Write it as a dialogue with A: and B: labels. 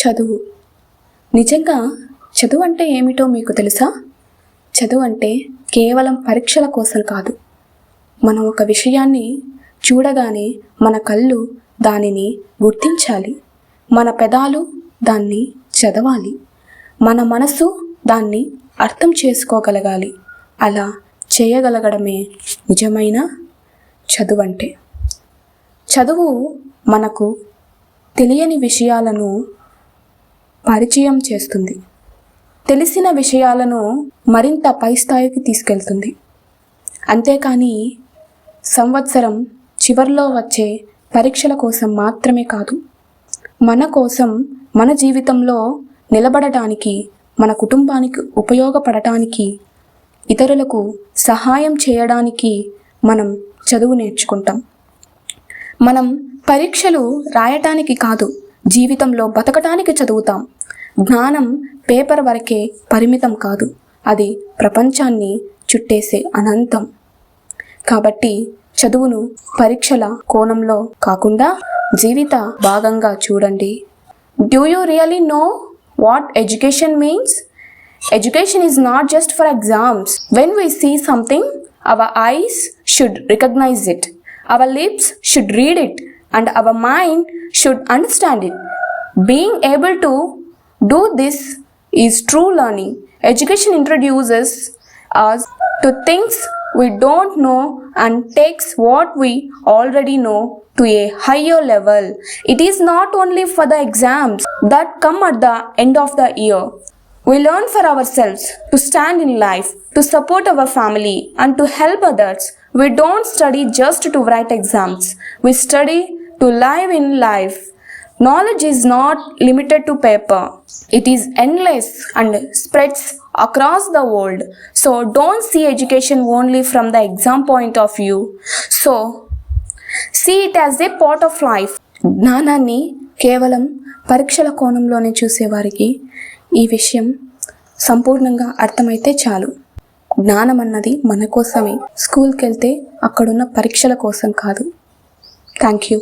A: చదువు. నిజంగా చదువు అంటే ఏమిటో మీకు తెలుసా? చదువు అంటే కేవలం పరీక్షల కోసం కాదు. మనం ఒక విషయాన్ని చూడగానే మన కళ్ళు దానిని గుర్తించాలి, మన పెదాలు దాన్ని చదవాలి, మన మనసు దాన్ని అర్థం చేసుకోగలగాలి. అలా చేయగలగడమే నిజమైన చదువు అంటే. చదువు మనకు తెలియని విషయాలను పరిచయం చేస్తుంది, తెలిసిన విషయాలను మరింత పై స్థాయికి తీసుకెళ్తుంది. అంతేకాని సంవత్సరం చివర్లో వచ్చే పరీక్షల కోసం మాత్రమే కాదు. మన కోసం, మన జీవితంలో నిలబడటానికి, మన కుటుంబానికి ఉపయోగపడటానికి, ఇతరులకు సహాయం చేయడానికి మనం చదువు నేర్చుకుంటాం. మనం పరీక్షలు రాయటానికి కాదు, జీవితంలో బతకటానికి చదువుతాం. జ్ఞానం పేపర్ వరకే పరిమితం కాదు, అది ప్రపంచాన్ని చుట్టేసే అనంతం. కాబట్టి చదువును పరీక్షల కోణంలో కాకుండా జీవిత భాగంగా చూడండి. Do you really know what education means? Education is not just for exams. When we see something, our eyes should recognize it, our lips should read it, and our mind should understand it. Being able to do this is true learning. Education introduces us to things we don't know and takes what we already know to a higher level. It is not only for the exams that come at the end of the year. We learn for ourselves, to stand in life, to support our family, and to help others. We don't study just to write exams. We study to live in life. Knowledge is not limited to paper. It is endless and spreads across the world. So don't see education only from the exam point of view. So see it as a part of life. జ్ఞానాన్ని కేవలం పరీక్షల కోణంలోనే చూసేవారికి ఈ విషయం సంపూర్ణంగా అర్థమైతే చాలు. జ్ఞానం అన్నది మన కోసమే. స్కూల్కి వెళ్తే అక్కడున్న పరీక్షల కోసం కాదు. Thank you.